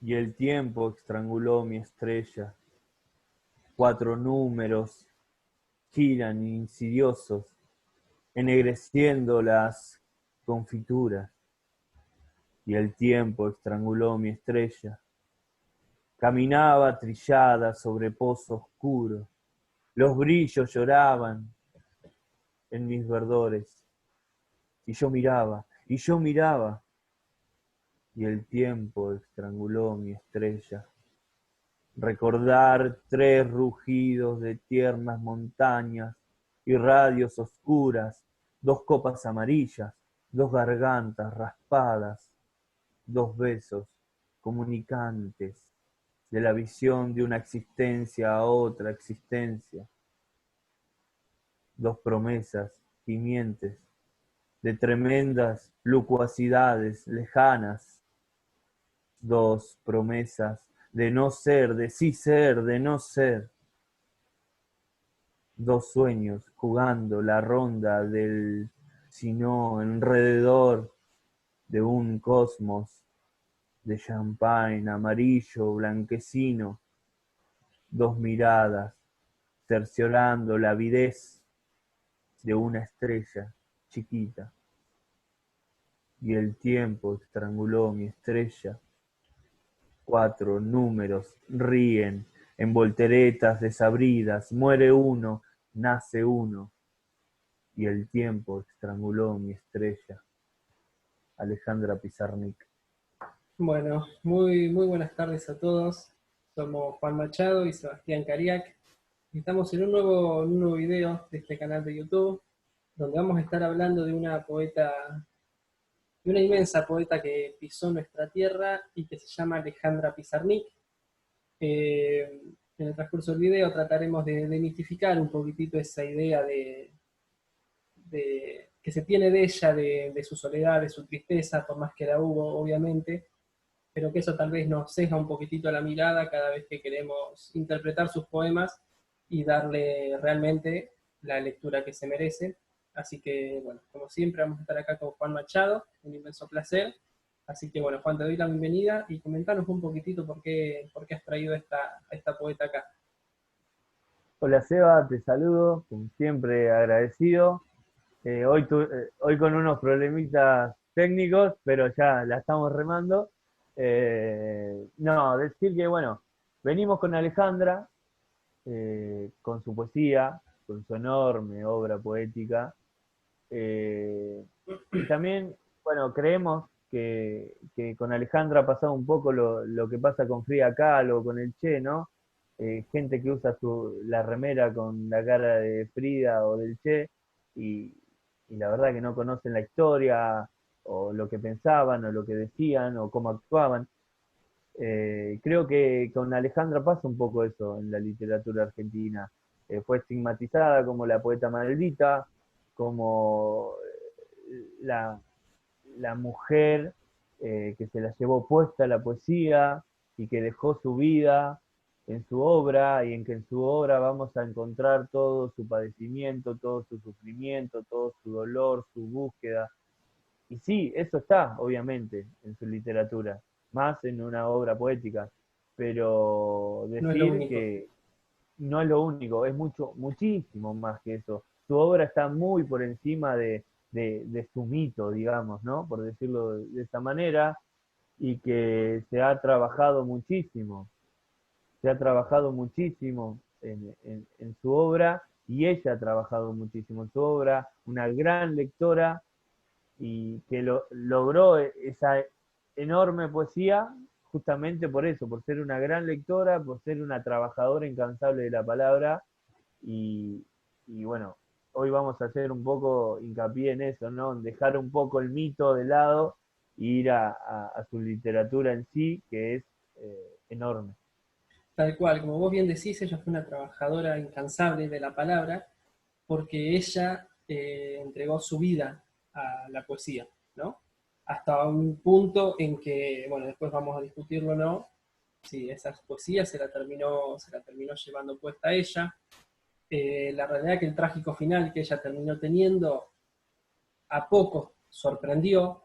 y el tiempo estranguló mi estrella. 4 números giran insidiosos, ennegreciendo las confituras, y el tiempo estranguló mi estrella. Caminaba trillada sobre pozo oscuro, los brillos lloraban en mis verdores, y yo miraba, y el tiempo estranguló mi estrella. Recordar 3 rugidos de tiernas montañas y radios oscuras, 2 copas amarillas, 2 gargantas raspadas, 2 besos comunicantes de la visión de una existencia a otra existencia, 2 promesas gimientes de tremendas locuacidades lejanas, 2 promesas de no ser, de sí ser, de no ser, 2 sueños jugando la ronda del sino alrededor de un cosmos de champagne amarillo blanquecino, 2 miradas cerciorando la avidez de una estrella chiquita, y el tiempo estranguló mi estrella. 4 números ríen en volteretas desabridas, muere uno, nace uno, y el tiempo estranguló mi estrella. Alejandra Pizarnik. Bueno, muy buenas tardes a todos. Somos Juan Machado y Sebastián Cariac. Estamos en un nuevo video de este canal de YouTube, donde vamos a estar hablando de una poeta, de una inmensa poeta que pisó nuestra tierra y que se llama Alejandra Pizarnik. En el transcurso del video trataremos de demitificar un poquitito esa idea que se tiene de ella, de su soledad, de su tristeza, por más que la hubo, obviamente, pero que eso tal vez nos sesga un poquitito la mirada cada vez que queremos interpretar sus poemas y darle realmente la lectura que se merece. Así que, bueno, como siempre vamos a estar acá con Juan Machado, un inmenso placer. Así que, bueno, Juan, te doy la bienvenida y comentanos un poquitito por qué has traído a esta poeta acá. Hola Seba, te saludo, como siempre agradecido. Hoy con unos problemitas técnicos, pero ya la estamos remando. No, decir que bueno, venimos con Alejandra, con su poesía, con su enorme obra poética. Y también, bueno, creemos que con Alejandra ha pasado un poco lo que pasa con Frida Kahlo, con el Che, ¿no? Gente que usa la remera con la cara de Frida o del Che y, y la verdad que no conocen la historia o lo que pensaban o lo que decían o cómo actuaban. Creo que con Alejandra pasa un poco eso en la literatura argentina. Fue estigmatizada como la poeta maldita, como la, la mujer que se la llevó puesta la poesía y que dejó su vida en su obra y en que en su obra vamos a encontrar todo su padecimiento, todo su sufrimiento, todo su dolor, su búsqueda. Y sí, eso está, obviamente, en su literatura, más en una obra poética, pero No es lo decir único. que no es lo único, es mucho, muchísimo más que eso. Su obra está muy por encima de su mito, digamos, ¿no? Por decirlo de esa manera, y que se ha trabajado muchísimo en su obra, y ella ha trabajado muchísimo en su obra, una gran lectora, y que logró esa enorme poesía justamente por eso, por ser una gran lectora, por ser una trabajadora incansable de la palabra y, y bueno, hoy vamos a hacer un poco hincapié en eso, ¿no? En dejar un poco el mito de lado e ir a su literatura en sí, que es enorme. Tal cual, como vos bien decís, ella fue una trabajadora incansable de la palabra porque ella entregó su vida a la poesía, ¿no? Hasta un punto en que, bueno, después vamos a discutirlo o no, si esa poesía se la terminó llevando puesta a ella. La realidad es que el trágico final que ella terminó teniendo a pocos sorprendió,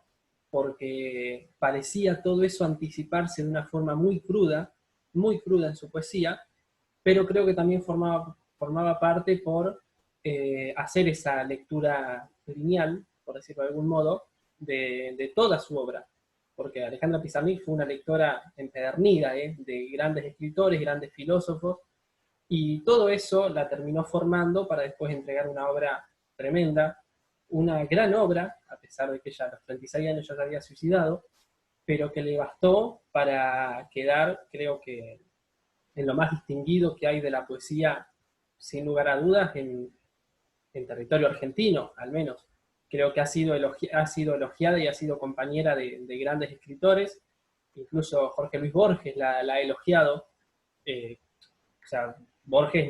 porque parecía todo eso anticiparse de una forma muy cruda en su poesía, pero creo que también formaba parte por hacer esa lectura lineal, por decirlo de algún modo, de toda su obra. Porque Alejandra Pizarnik fue una lectora empedernida de grandes escritores, grandes filósofos, y todo eso la terminó formando para después entregar una obra tremenda, una gran obra, a pesar de que ella a los 36 años ya se había suicidado, pero que le bastó para quedar, creo que, en lo más distinguido que hay de la poesía, sin lugar a dudas, en territorio argentino, al menos. Creo que ha sido elogiada y ha sido compañera de grandes escritores, incluso Jorge Luis Borges la ha elogiado. O sea, Borges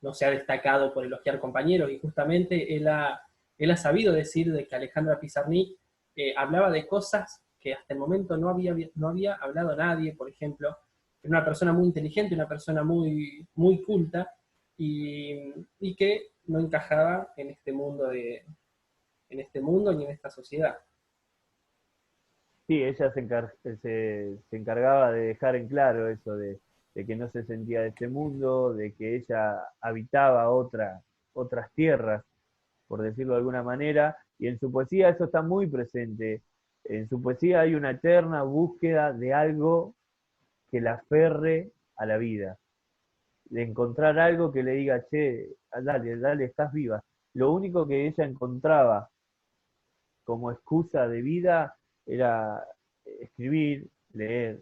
no se ha destacado por elogiar compañeros, y justamente él ha sabido decir de que Alejandra Pizarnik hablaba de cosas que hasta el momento no había hablado nadie. Por ejemplo, era una persona muy inteligente, una persona muy culta, y que no encajaba en este mundo en este mundo ni en esta sociedad. Sí, ella se encargaba de dejar en claro eso de que no se sentía de este mundo, de que ella habitaba otras tierras, por decirlo de alguna manera, y en su poesía eso está muy presente. En su poesía hay una eterna búsqueda de algo que la aferre a la vida, de encontrar algo que le diga, che, dale, dale, estás viva. Lo único que ella encontraba como excusa de vida era escribir, leer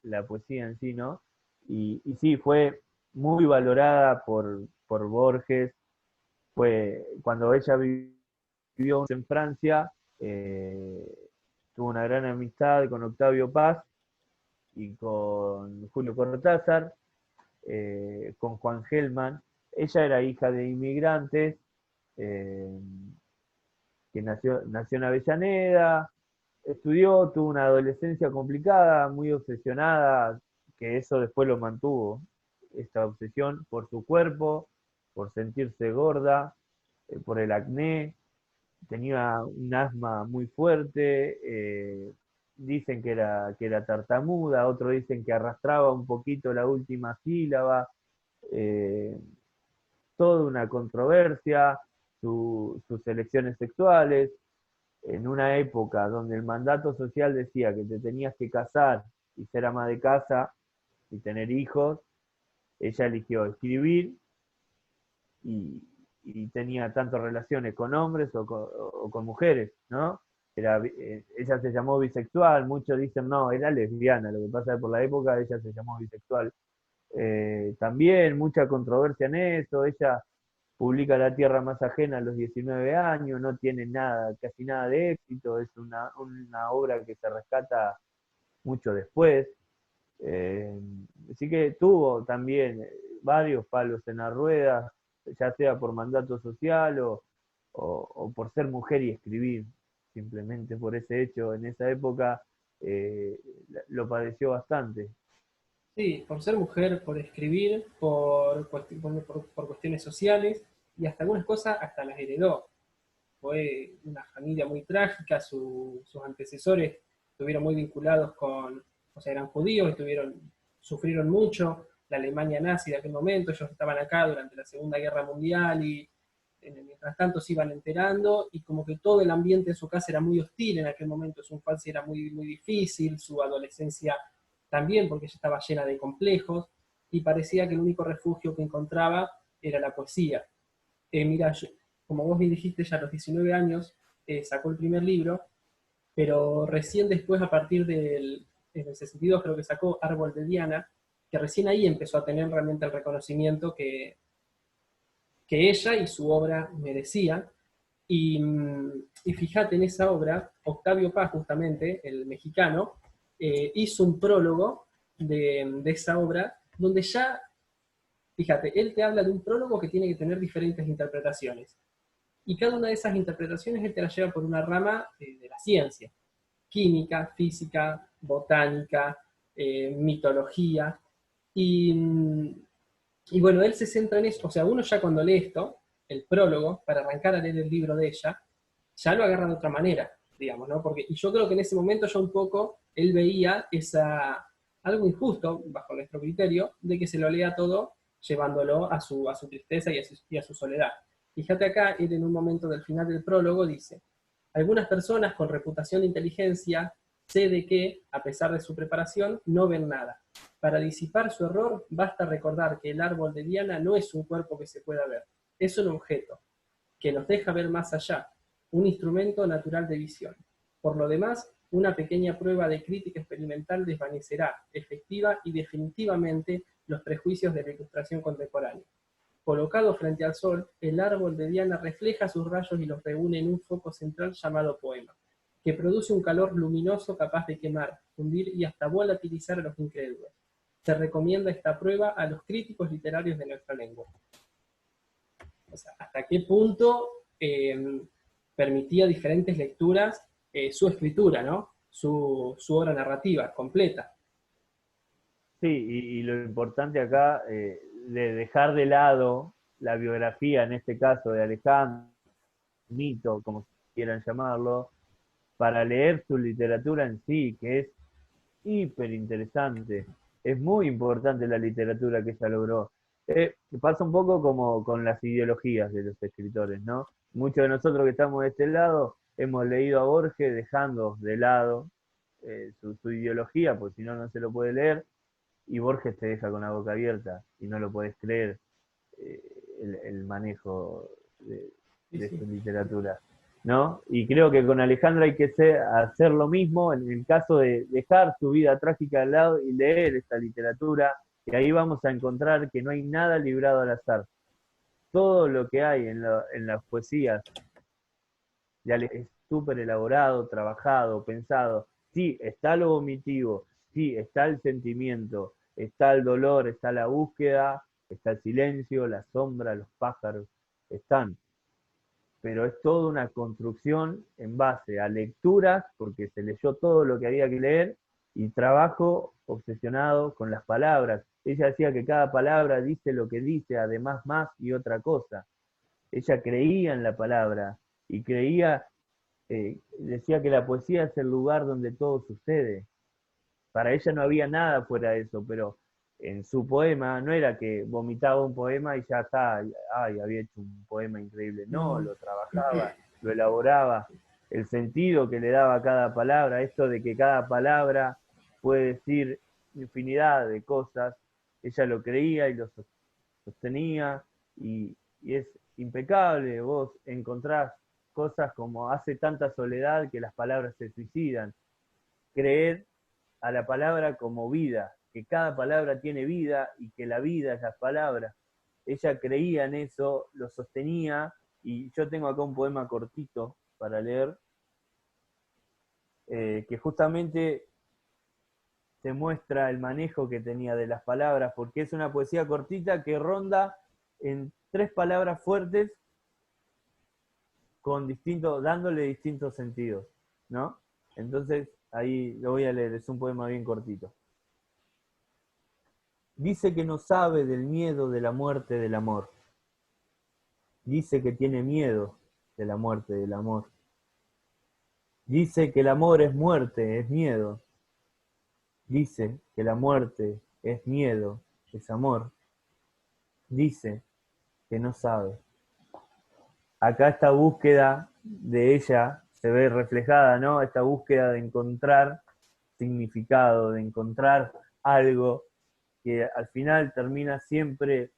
la poesía en sí, ¿no? Y sí, fue muy valorada por Borges. Fue cuando ella vivió en Francia, eh, tuvo una gran amistad con Octavio Paz y con Julio Cortázar, con Juan Gelman. Ella era hija de inmigrantes, eh, que nació en Avellaneda, estudió, tuvo una adolescencia complicada, muy obsesionada, que eso después lo mantuvo, esta obsesión por su cuerpo, por sentirse gorda, por el acné, tenía un asma muy fuerte, dicen que era tartamuda, otros dicen que arrastraba un poquito la última sílaba, eh, toda una controversia, sus elecciones sexuales, en una época donde el mandato social decía que te tenías que casar y ser ama de casa y tener hijos, ella eligió escribir y, y tenía tanto relaciones con hombres o con mujeres, ¿no? Ella se llamó bisexual, muchos dicen no, era lesbiana, lo que pasa es que por la época ella se llamó bisexual. También mucha controversia en eso, ella publica La Tierra Más Ajena a los 19 años, no tiene nada, casi nada de éxito, es una obra que se rescata mucho después. Eh, Así que tuvo también varios palos en la rueda, ya sea por mandato social o por ser mujer y escribir, simplemente por ese hecho. En esa época eh, lo padeció bastante. Sí, por ser mujer, por escribir, por cuestiones sociales, y hasta algunas cosas hasta las heredó. Fue una familia muy trágica, sus antecesores estuvieron muy vinculados o sea, eran judíos, sufrieron mucho la Alemania nazi de aquel momento. Ellos estaban acá durante la Segunda Guerra Mundial, y mientras tanto se iban enterando, y como que todo el ambiente en su casa era muy hostil en aquel momento. Su infancia era muy difícil, su adolescencia también, porque ella estaba llena de complejos, y parecía que el único refugio que encontraba era la poesía. Mira, como vos bien dijiste, ya a los 19 años sacó el primer libro, pero recién después, a partir en el 62, creo que sacó Árbol de Diana, que recién ahí empezó a tener realmente el reconocimiento que ella y su obra merecían. Y fíjate, en esa obra, Octavio Paz, justamente, el mexicano, hizo un prólogo de esa obra, donde ya, fíjate, él te habla de un prólogo que tiene que tener diferentes interpretaciones. Y cada una de esas interpretaciones él te la lleva por una rama de la ciencia: química, física, botánica, mitología. Y, y bueno, él se centra en eso. O sea, uno ya cuando lee esto, el prólogo, para arrancar a leer el libro de ella, ya lo agarra de otra manera. digamos, ¿no? Y yo creo que en ese momento ya un poco él veía algo injusto, bajo nuestro criterio, de que se lo lea todo llevándolo a su tristeza y a su soledad. Fíjate acá, él en un momento del final del prólogo dice: algunas personas con reputación de inteligencia sé de que, a pesar de su preparación, no ven nada. Para disipar su error, basta recordar que el árbol de Diana no es un cuerpo que se pueda ver, es un objeto que nos deja ver más allá, un instrumento natural de visión. Por lo demás, una pequeña prueba de crítica experimental desvanecerá efectiva y definitivamente los prejuicios de la ilustración contemporánea. Colocado frente al sol, el árbol de Diana refleja sus rayos y los reúne en un foco central llamado poema, que produce un calor luminoso capaz de quemar, fundir y hasta volatilizar a los incrédulos. Se recomienda esta prueba a los críticos literarios de nuestra lengua. O sea, hasta qué punto permitía diferentes lecturas su escritura, ¿no? Su obra narrativa completa. Sí, y lo importante acá, de dejar de lado la biografía, en este caso de Alejandro, mito, como quieran llamarlo, para leer su literatura en sí, que es hiper interesante. Es muy importante la literatura que ella logró. Pasa un poco como con las ideologías de los escritores, ¿no? Muchos de nosotros que estamos de este lado hemos leído a Borges dejando de lado su ideología, porque si no, no se lo puede leer, y Borges te deja con la boca abierta y no lo puedes creer, eh, el manejo Sí, de sí. su literatura, ¿no? Y creo que con Alejandra hay que hacer lo mismo en el caso de dejar su vida trágica al lado y leer esta literatura, que ahí vamos a encontrar que no hay nada librado al azar. Todo lo que hay en las poesías ya es súper elaborado, trabajado, pensado. Sí, está lo vomitivo, sí, está el sentimiento, está el dolor, está la búsqueda, está el silencio, la sombra, los pájaros, están. Pero es toda una construcción en base a lecturas, porque se leyó todo lo que había que leer, y trabajo obsesionado con las palabras. Ella decía que cada palabra dice lo que dice, además más y otra cosa. Ella creía en la palabra y creía, decía que la poesía es el lugar donde todo sucede. Para ella no había nada fuera de eso, pero en su poema no era que vomitaba un poema y ya está, ay, había hecho un poema increíble. No, No. lo trabajaba, lo elaboraba, el sentido que le daba a cada palabra, esto de que cada palabra puede decir infinidad de cosas, ella lo creía y lo sostenía, y es impecable. Vos encontrás cosas como hace tanta soledad que las palabras se suicidan. Creer a la palabra como vida, que cada palabra tiene vida y que la vida es la palabra. Ella creía en eso, lo sostenía, y yo tengo acá un poema cortito para leer, que justamente se muestra el manejo que tenía de las palabras, porque es una poesía cortita que ronda en 3 palabras fuertes con dándole distintos sentidos, ¿no? Entonces, ahí lo voy a leer, es un poema bien cortito. Dice que no sabe del miedo de la muerte del amor. Dice que tiene miedo de la muerte del amor. Dice que el amor es muerte, es miedo. Dice que la muerte es miedo, es amor. Dice que no sabe. Acá esta búsqueda de ella se ve reflejada, ¿no? Esta búsqueda de encontrar significado, de encontrar algo que al final termina siempre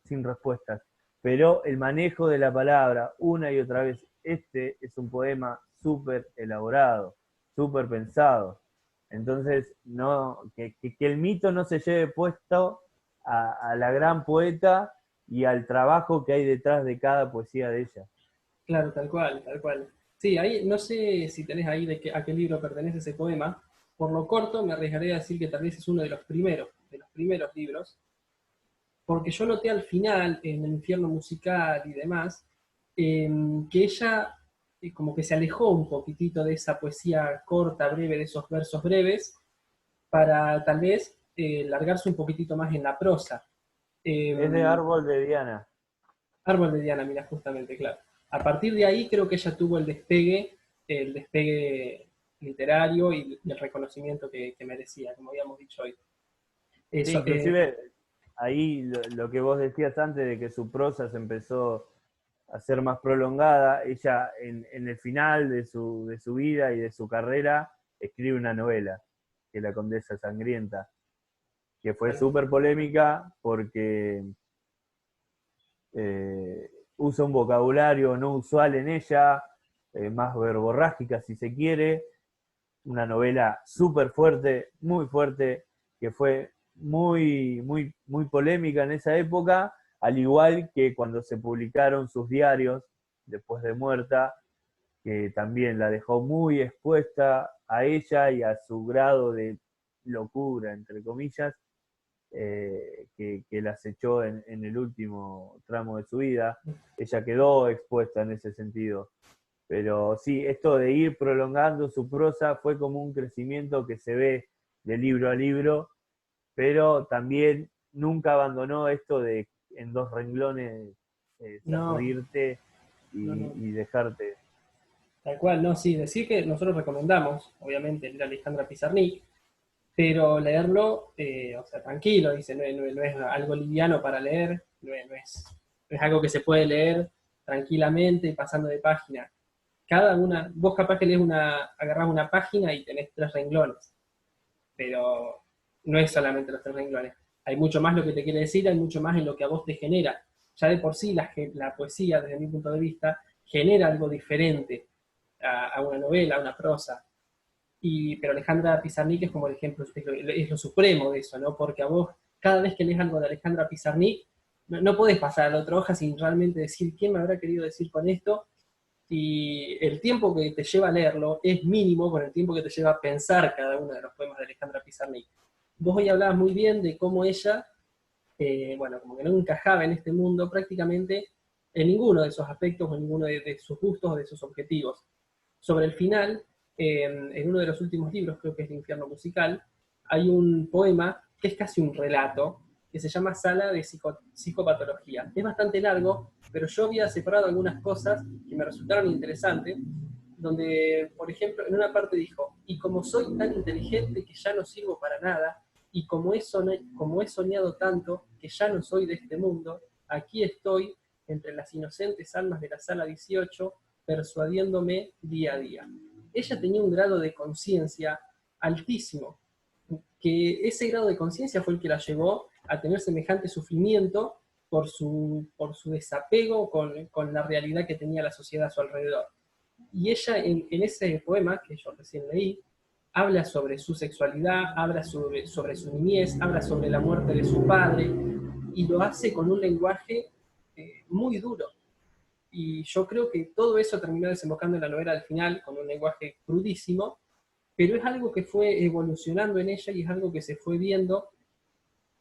sin respuestas. Pero el manejo de la palabra una y otra vez, este es un poema súper elaborado, súper pensado. Entonces, no, que el mito no se lleve puesto a la gran poeta y al trabajo que hay detrás de cada poesía de ella. Claro, tal cual, tal cual. Sí, ahí no sé si tenés ahí a qué libro pertenece ese poema. Por lo corto, me arriesgaré a decir que tal vez es uno de los primeros libros, porque yo noté al final, en el infierno musical y demás, que ella como que se alejó un poquitito de esa poesía corta, breve, de esos versos breves, para tal vez largarse un poquitito más en la prosa. Es de Eh, Árbol de Diana. Árbol de Diana, mira, justamente, claro. A partir de ahí creo que ella tuvo el despegue el despegue literario y el reconocimiento que merecía, como habíamos dicho hoy. Sí, Eso, inclusive ahí lo que vos decías antes de que su prosa se empezó a ser más prolongada, ella en el final de su vida y de su carrera escribe una novela, que es La Condesa Sangrienta, que fue bueno, súper polémica porque usa un vocabulario no usual en ella, más verborrágica si se quiere, una novela súper fuerte, que fue muy polémica en esa época, al igual que cuando se publicaron sus diarios después de muerta, que también la dejó muy expuesta a ella y a su grado de locura, entre comillas, que la acechó en el último tramo de su vida. Ella quedó expuesta en ese sentido. Pero sí, esto de ir prolongando su prosa fue como un crecimiento que se ve de libro a libro, pero también nunca abandonó esto de en dos renglones no, sacudirte no, no, y dejarte. tal cual, no, sí, decir que nosotros recomendamos, obviamente, leer a Alejandra Pizarnik, pero leerlo, o sea, tranquilo, dice, no es algo liviano para leer, no es algo que se puede leer tranquilamente y pasando de página. Cada una, vos capaz que lees agarrás una página y tenés 3 renglones, pero no es solamente los 3 renglones. Hay mucho más lo que te quiere decir, hay mucho más en lo que a vos te genera. Ya de por sí la poesía, desde mi punto de vista, genera algo diferente a una novela, a una prosa. Pero Alejandra Pizarnik es como el ejemplo, es lo supremo de eso, ¿no? Porque a vos, cada vez que lees algo de Alejandra Pizarnik, no podés pasar a la otra hoja sin realmente decir qué me habrá querido decir con esto, y el tiempo que te lleva a leerlo es mínimo con el tiempo que te lleva a pensar cada uno de los poemas de Alejandra Pizarnik. Vos hoy hablabas muy bien de cómo ella, bueno, como que no encajaba en este mundo prácticamente en ninguno de esos aspectos o en ninguno de sus gustos o de sus objetivos. Sobre el final, en uno de los últimos libros, creo que es El infierno musical, hay un poema que es casi un relato, que se llama Sala de Psicopatología. Es bastante largo, pero yo había separado algunas cosas que me resultaron interesantes, donde, por ejemplo, en una parte dijo, y como soy tan inteligente que ya no sirvo para nada, y como he soñado tanto que ya no soy de este mundo, aquí estoy entre las inocentes almas de la sala 18, persuadiéndome día a día. Ella tenía un grado de conciencia altísimo, que ese grado de conciencia fue el que la llevó a tener semejante sufrimiento por su desapego con la realidad que tenía la sociedad a su alrededor. Y ella en ese poema que yo recién leí, habla sobre su sexualidad, habla sobre su niñez, habla sobre la muerte de su padre, y lo hace con un lenguaje muy duro. Y yo creo que todo eso terminó desembocando en la novela al final, con un lenguaje crudísimo, pero es algo que fue evolucionando en ella y es algo que se fue viendo.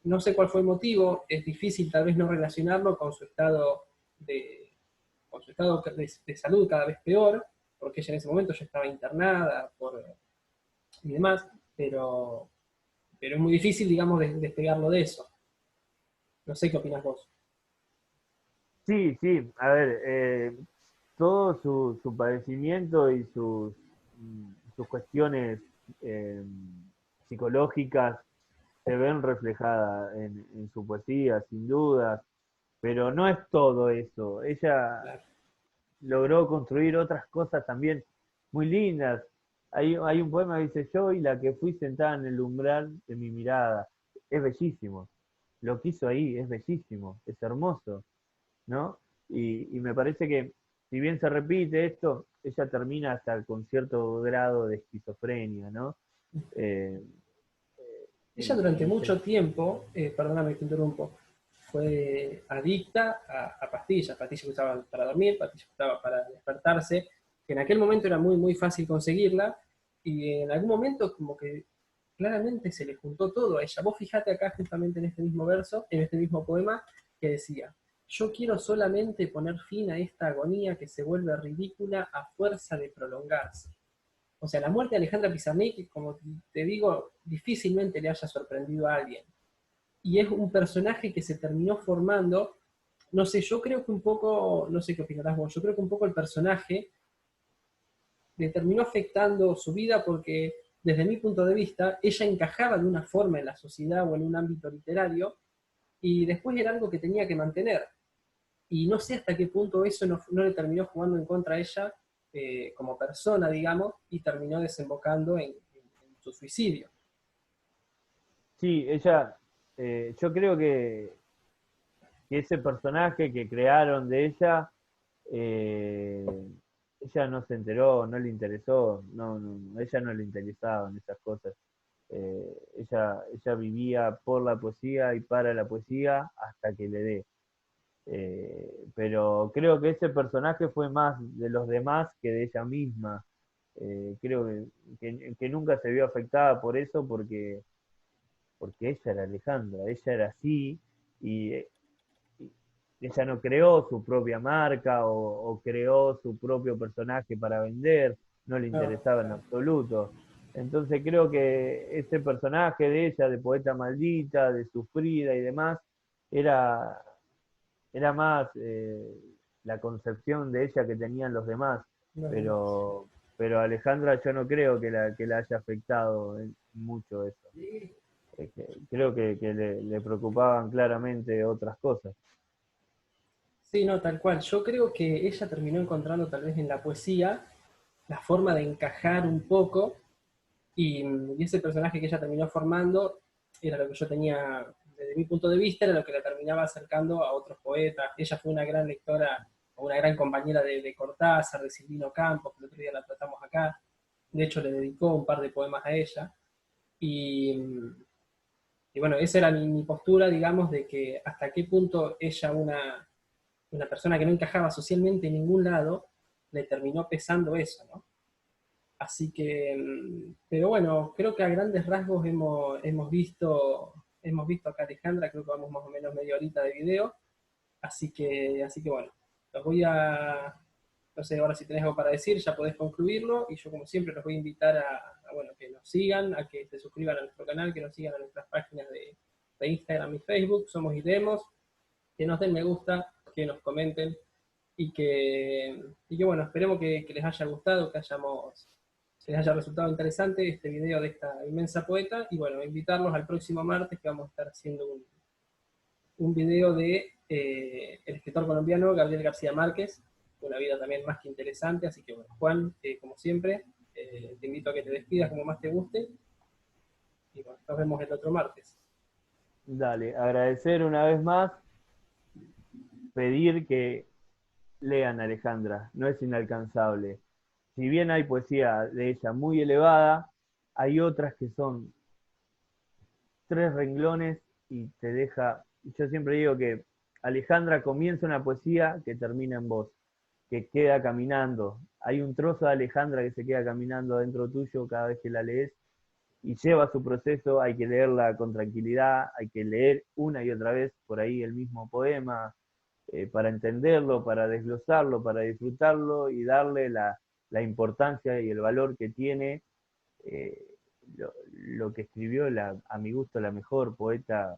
No sé cuál fue el motivo, es difícil tal vez no relacionarlo de, con su estado de salud cada vez peor, porque ella en ese momento ya estaba internada y demás, pero es muy difícil, digamos, despegarlo de eso. No sé qué opinas vos. Sí, sí, a ver, todo su padecimiento y sus cuestiones eh, psicológicas se ven reflejadas en su poesía, sin dudas, pero no es todo eso. Ella Claro. logró construir otras cosas también muy lindas. Hay un poema que dice yo y la que fui sentada en el umbral de mi mirada. Es bellísimo. Lo que hizo ahí es bellísimo, es hermoso, ¿no? Y me parece que, si bien se repite esto, ella termina hasta con cierto grado de esquizofrenia, ¿no? Eh, Ella durante en ese- mucho tiempo, perdóname que te interrumpo, fue adicta pastillas que usaban para dormir, pastillas que usaban para despertarse, que en aquel momento era muy fácil conseguirla, y en algún momento como que claramente se le juntó todo a ella. Vos fijate acá justamente en este mismo verso, en este mismo poema, que decía, yo quiero solamente poner fin a esta agonía que se vuelve ridícula a fuerza de prolongarse. O sea, la muerte de Alejandra Pizarnik, como te digo, difícilmente le haya sorprendido a alguien. Y es un personaje que se terminó formando, no sé, yo creo que un poco, no sé qué opinarás vos, yo creo que un poco el personaje le terminó afectando su vida porque, desde mi punto de vista, ella encajaba de una forma en la sociedad o en un ámbito literario y después era algo que tenía que mantener. Y no sé hasta qué punto eso no le terminó jugando en contra a ella como persona, digamos, y terminó desembocando en su suicidio. Sí, ella, yo creo que ese personaje que crearon de ella, eh, ella no se enteró, no le interesó, ella no le interesaban esas cosas. Ella vivía por la poesía y para la poesía hasta que le dé. Pero creo que ese personaje fue más de los demás que de ella misma. Creo que nunca se vio afectada por eso porque ella era Alejandra, ella era así y, y ella no creó su propia marca o creó su propio personaje para vender, no le No, interesaba en absoluto. Entonces creo que ese personaje de ella, de poeta maldita, de sufrida y demás, era, era más la concepción de ella que tenían los demás, no, no. pero, pero Alejandra yo no creo que la haya afectado mucho eso. Creo que le preocupaban claramente otras cosas. Sí, no, tal cual. Yo creo que ella terminó encontrando tal vez en la poesía la forma de encajar un poco y ese personaje que ella terminó formando era lo que yo tenía, desde mi punto de vista, era lo que la terminaba acercando a otros poetas. Ella fue una gran lectora, o una gran compañera de Cortázar, de Silvino Campos, que el otro día la tratamos acá. De hecho, le dedicó un par de poemas a ella. Y, y bueno, esa era mi postura, digamos, de que hasta qué punto ella, una persona que no encajaba socialmente en ningún lado, le terminó pesando eso, ¿no? Así que, pero bueno, creo que a grandes rasgos hemos visto acá a Alejandra, creo que vamos más o menos media horita de video, así que bueno, los voy a, no sé, ahora si tenés algo para decir, ya podés concluirlo, y yo como siempre los voy a invitar bueno, que nos sigan, a que se suscriban a nuestro canal, que nos sigan a nuestras páginas de Instagram y Facebook, Somos Iremos, que nos den me gusta, que nos comenten, y que bueno, esperemos que les haya gustado, que les haya resultado interesante este video de esta inmensa poeta, y bueno, invitarlos al próximo martes que vamos a estar haciendo un video de el escritor colombiano Gabriel García Márquez, una vida también más que interesante, así que bueno, Juan, como siempre, te invito a que te despidas como más te guste, y bueno, nos vemos el otro martes. Dale, agradecer una vez más, pedir que lean a Alejandra, no es inalcanzable. Si bien hay poesía de ella muy elevada, hay otras que son tres renglones y te deja, yo siempre digo que Alejandra comienza una poesía que termina en voz, que queda caminando. Hay un trozo de Alejandra que se queda caminando dentro tuyo cada vez que la lees y lleva su proceso, hay que leerla con tranquilidad, hay que leer una y otra vez por ahí el mismo poema para entenderlo, para desglosarlo, para disfrutarlo y darle la importancia y el valor que tiene eh, lo que escribió a mi gusto la mejor poeta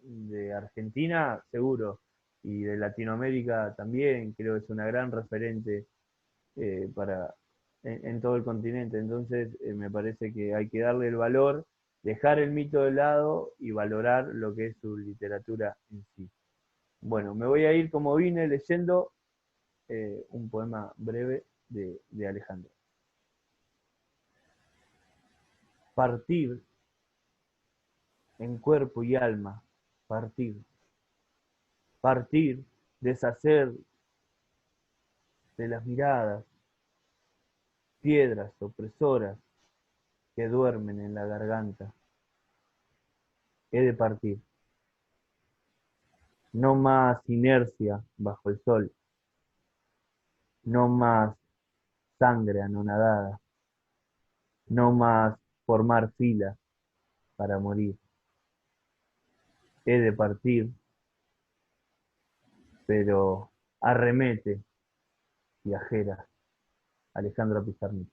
de Argentina, seguro, y de Latinoamérica también, creo que es una gran referente para en todo el continente. Entonces, me parece que hay que darle el valor, dejar el mito de lado y valorar lo que es su literatura en sí. Bueno, me voy a ir como vine leyendo un poema breve de Alejandro. Partir en cuerpo y alma, partir, partir, deshacer de las miradas, piedras opresoras que duermen en la garganta. He de partir, no más inercia bajo el sol, no más sangre anonadada, no más formar fila para morir. He de partir, pero arremete, viajera, Alejandra Pizarnik.